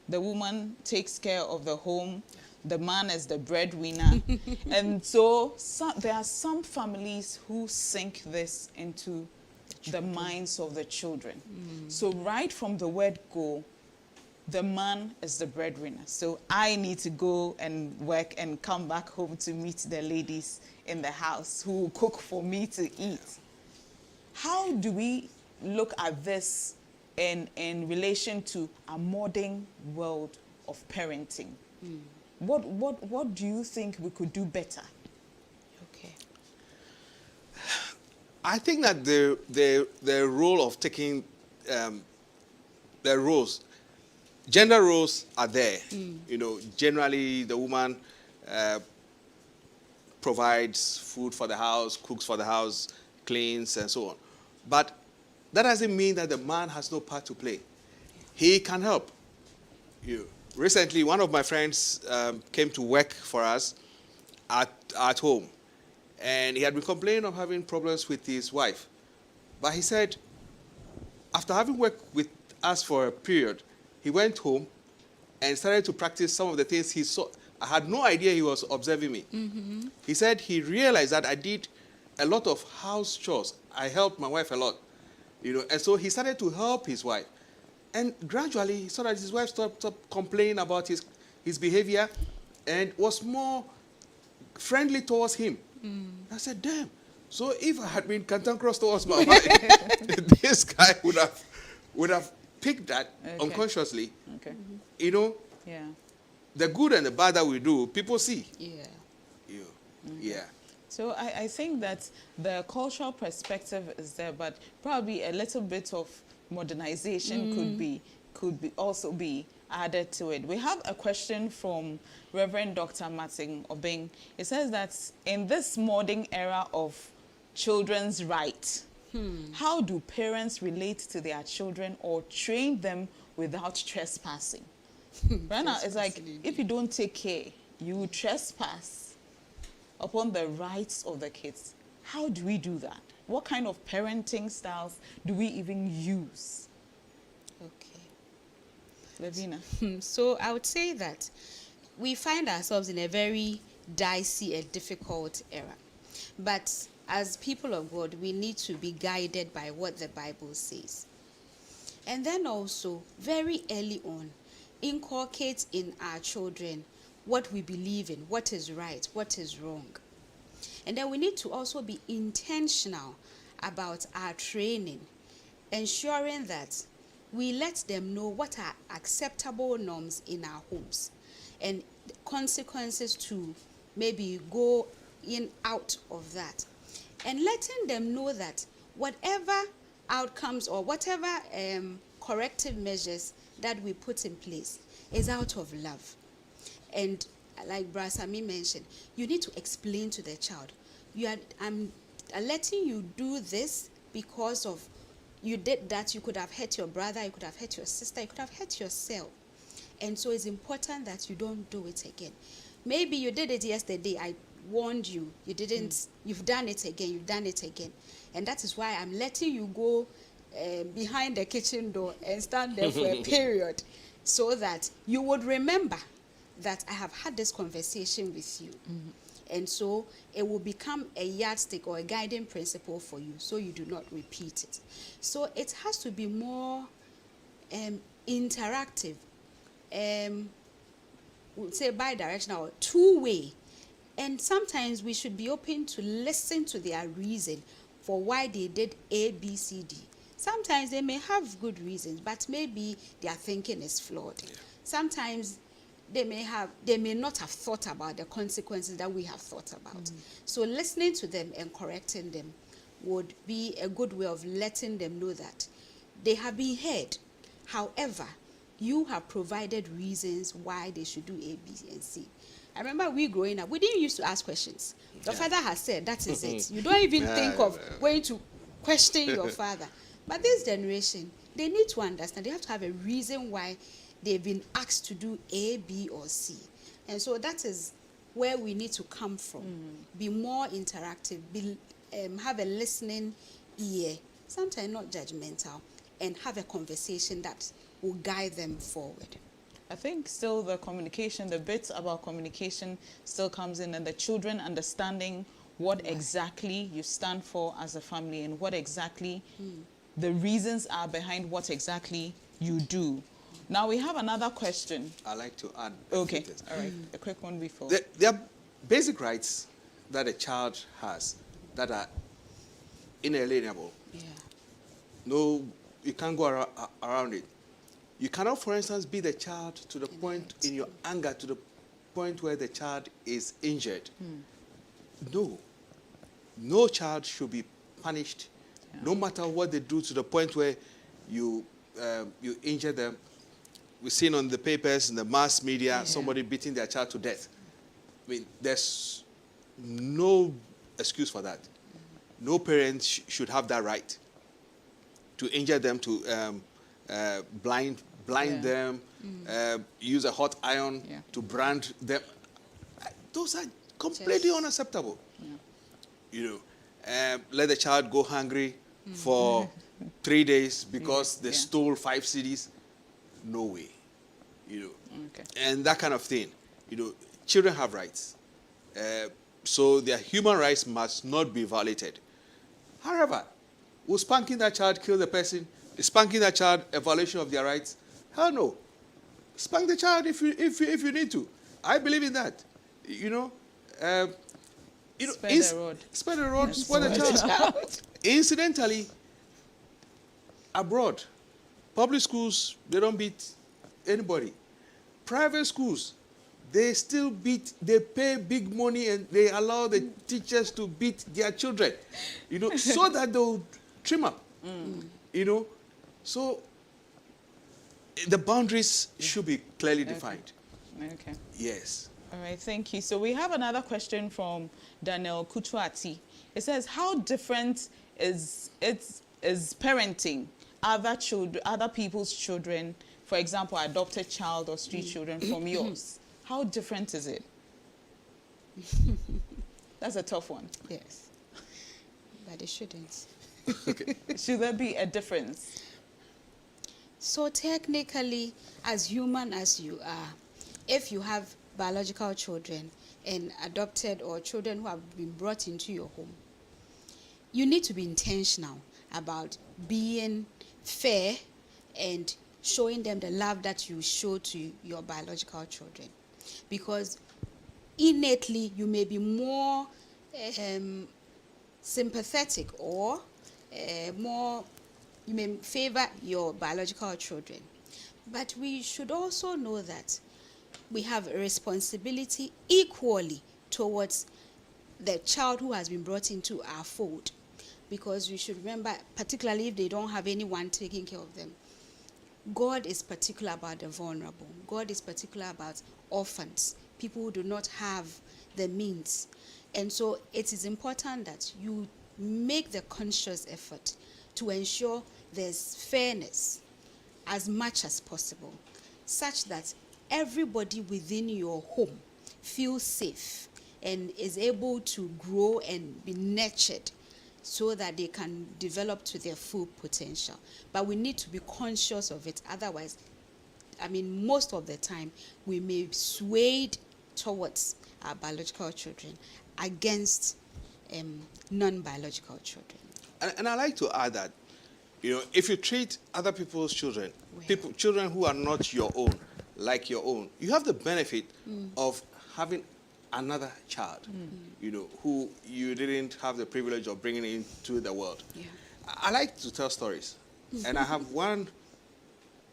The woman takes care of the home. The man is the breadwinner. And so there are some families who sink this into the minds of the children. So right from the word go, the man is the breadwinner. So I need to go and work and come back home to meet the ladies in the house who will cook for me to eat. How do we look at this in relation to a modern world of parenting? What do you think we could do better? Okay. I think that the role of taking the roles, gender roles are there. You know, generally the woman provides food for the house, cooks for the house, cleans, and so on. But that doesn't mean that the man has no part to play. He can help. Recently, one of my friends came to work for us at home, and he had been complaining of having problems with his wife. But he said, after having worked with us for a period, he went home and started to practice some of the things he saw. I had no idea he was observing me. He said he realized that I did a lot of house chores. I helped my wife a lot, and so he started to help his wife. And gradually, he saw that his wife stopped complaining about his behavior and was more friendly towards him. I said, damn. So if I had been cantankerous towards my wife, this guy would have picked that unconsciously. Okay. Yeah. The good and the bad that we do, people see. Yeah. Yeah. So I think that the cultural perspective is there, but probably a little bit of modernization could also be added to it. We have a question from Reverend Dr. Martin Obeng. It says that in this modern era of children's rights, how do parents relate to their children or train them without trespassing? Rana, it's like, if you don't take care, you trespass upon the rights of the kids. How do we do that? What kind of parenting styles do we even use? Okay. Lavina. So I would say that we find ourselves in a very dicey and difficult era. But as people of God, we need to be guided by what the Bible says. And then also, very early on, inculcate in our children what we believe in, what is right, what is wrong. And then we need to also be intentional about our training, ensuring that we let them know what are acceptable norms in our homes and consequences to maybe go in out of that. And letting them know that whatever outcomes or whatever corrective measures that we put in place is out of love. And like Brasami mentioned, you need to explain to the child, I'm letting you do this because of you did that. You could have hurt your brother, you could have hurt your sister, you could have hurt yourself. And so it's important that you don't do it again. Maybe you did it yesterday, I warned you, you didn't, you've done it again, you've done it again. And that is why I'm letting you go behind the kitchen door and stand there for a period so that you would remember that I have had this conversation with you. And so it will become a yardstick or a guiding principle for you so you do not repeat it. So it has to be more interactive, we'll say bi-directional, two-way. And sometimes we should be open to listen to their reason for why they did A, B, C, D. Sometimes they may have good reasons, but maybe their thinking is flawed. Yeah. Sometimes they may not have thought about the consequences that we have thought about. So listening to them and correcting them would be a good way of letting them know that they have been heard. However, you have provided reasons why they should do A, B, and C. I remember we growing up, we didn't used to ask questions. Your father has said, that is it. You don't even think of going to question your father. But this generation, they need to understand. They have to have a reason why they've been asked to do A, B, or C. And so that is where we need to come from. Be more interactive, have a listening ear, sometimes not judgmental, and have a conversation that will guide them forward. I think still the communication, the bit about communication still comes in, and the children understanding what exactly you stand for as a family and what exactly the reasons are behind what exactly you do. Now we have another question. I'd like to add. Okay, all right, a quick one before. There are basic rights that a child has that are inalienable. Yeah. No, you can't go around it. You cannot, for instance, beat the child to the point in your anger to the point where the child is injured. No child should be punished, no matter what they do, to the point where you injure them. We've seen on the papers, in the mass media, somebody beating their child to death. I mean, there's no excuse for that. No parent should have that right to injure them, to blind them, use a hot iron to brand them. Those are completely unacceptable. You know, let the child go hungry for 3 days because they stole 5 CDs. No way. You know, and that kind of thing. You know, children have rights. So their human rights must not be violated. However, will spanking that child kill the person? Is spanking that child a violation of their rights? Hell no. Spank the child if you need to. I believe in that. You know, spare the rod, spoil the child. Incidentally, abroad, public schools, they don't beat anybody. Private schools, they still beat, they pay big money and they allow the teachers to beat their children, you know, so that they'll trim up, you know. So the boundaries should be clearly defined. Okay. Yes. All right, thank you. So we have another question from Daniel Kutuati. It says, how different is parenting other people's children, for example, adopted child or street children, from yours? How different is it? That's a tough one. Yes. But it shouldn't. Okay. Should there be a difference? So technically, as human as you are, if you have biological children and adopted or children who have been brought into your home, you need to be intentional about being fair and showing them the love that you show to your biological children. Because innately, you may be more sympathetic or you may favor your biological children. But we should also know that we have a responsibility equally towards the child who has been brought into our fold. Because we should remember, particularly if they don't have anyone taking care of them, God is particular about the vulnerable. God is particular about orphans, people who do not have the means. And so it is important that you make the conscious effort to ensure there's fairness as much as possible, such that everybody within your home feels safe and is able to grow and be nurtured so that they can develop to their full potential. But we need to be conscious of it. Otherwise, most of the time, we may be swayed towards our biological children against non-biological children. And I like to add that, if you treat other people's children, children who are not your own, like your own, you have the benefit of having another child, who you didn't have the privilege of bringing into the world. Yeah. I like to tell stories, and I have one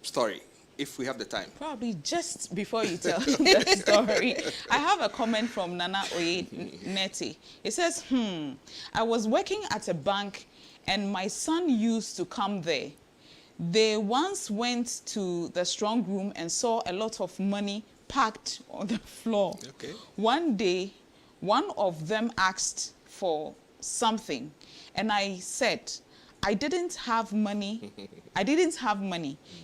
story, if we have the time. Probably just before you tell the story, I have a comment from Nana Oye Neti. It says, I was working at a bank and my son used to come there. They once went to the strong room and saw a lot of money packed on the floor. Okay. One day, one of them asked for something, and I said, I didn't have money.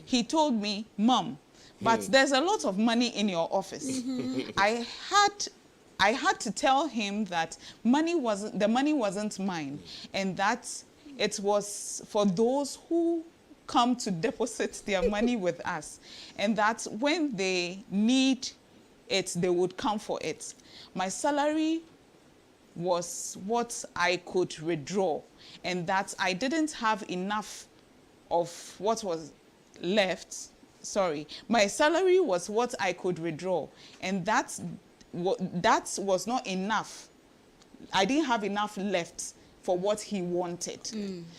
He told me, Mom, but there's a lot of money in your office. I had to tell him that the money wasn't mine, and that it was for those who come to deposit their money with us, and that when they need it, they would come for it. My salary was what I could withdraw, and that I didn't have enough of what was left. Sorry, my salary was what I could withdraw, and that was not enough. I didn't have enough left for what he wanted.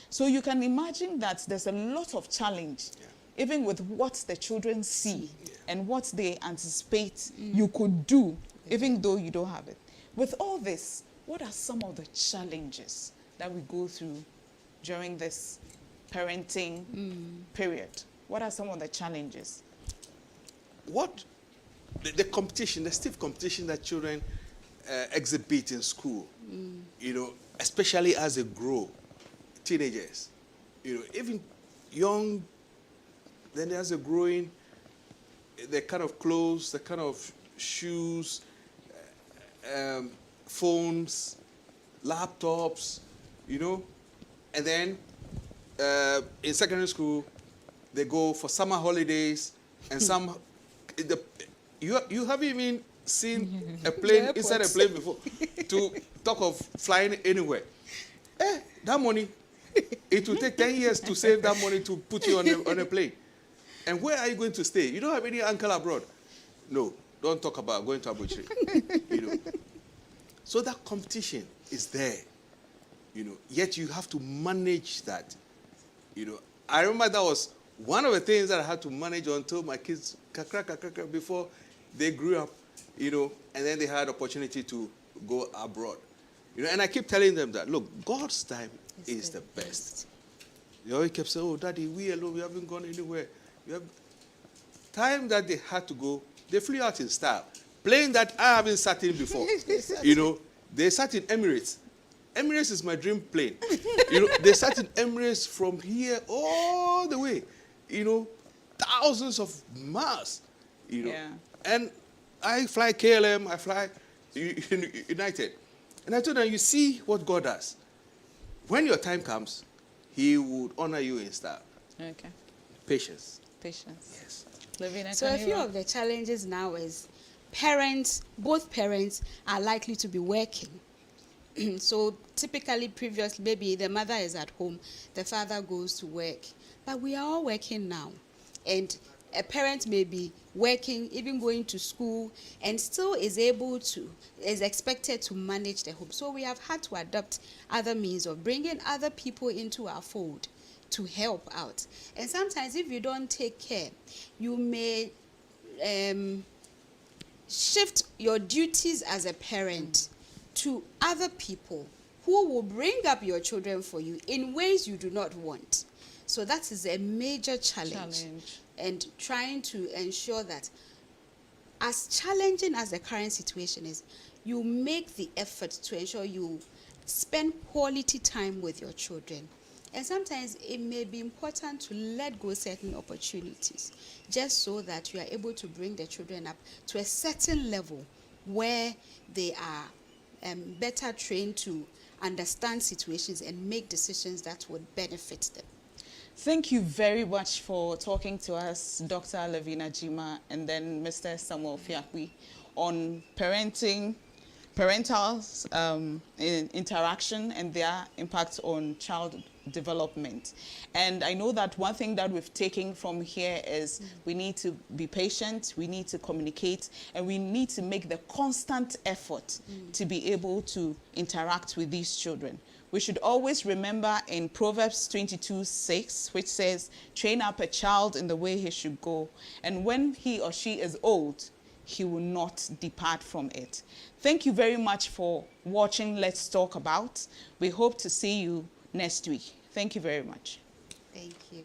So you can imagine that there's a lot of challenge, even with what the children see and what they anticipate you could do, even though you don't have it. With all this, what are some of the challenges that we go through during this parenting period? What are some of the challenges? The competition, the stiff competition that children exhibit in school, especially as they grow, teenagers, even young, then as they're growing, the kind of clothes, the kind of shoes, phones, laptops, and then in secondary school, they go for summer holidays, and you haven't even seen a plane inside a plane before to talk of flying anywhere. That money, it will take 10 years to save that money to put you on a plane. And where are you going to stay? You don't have any uncle abroad. No, don't talk about going to Abuchi. So that competition is there. Yet you have to manage that. I remember that was one of the things that I had to manage until my kids before they grew up, and then they had opportunity to go abroad. And I keep telling them that, look, God's time is the best. They always kept saying, oh, Daddy, we alone, we haven't gone anywhere. time that they had to go, they flew out in style. Plane that I haven't sat in before. You know, they sat in Emirates. Emirates is my dream plane. You know, they sat in Emirates from here all the way. You know, thousands of miles. You know, Yeah. and I fly KLM, I fly United. And I told them, you see what God does. When your time comes, He would honor you in style. Okay. Patience. Patience. Yes. Lavina, So a few of the challenges now is both parents are likely to be working. So typically previously, maybe the mother is at home, the father goes to work. But we are all working now. And a parent may be working, even going to school, and still is expected to manage the home. So we have had to adopt other means of bringing other people into our fold to help out. And sometimes if you don't take care, you may shift your duties as a parent to other people who will bring up your children for you in ways you do not want. So that is a major challenge. And trying to ensure that, as challenging as the current situation is, you make the effort to ensure you spend quality time with your children. And sometimes it may be important to let go certain opportunities just so that you are able to bring the children up to a certain level where they are better trained to understand situations and make decisions that would benefit them. Thank you very much for talking to us, Dr. Lavina Jima, and then Mr. Samuel Fiakwi, on parental interaction and their impact on child development. And I know that one thing that we've taken from here is we need to be patient, we need to communicate, and we need to make the constant effort to be able to interact with these children. We should always remember in Proverbs 22:6, which says, train up a child in the way he should go, and when he or she is old, he will not depart from it. Thank you very much for watching Let's Talk About. We hope to see you next week. Thank you very much. Thank you.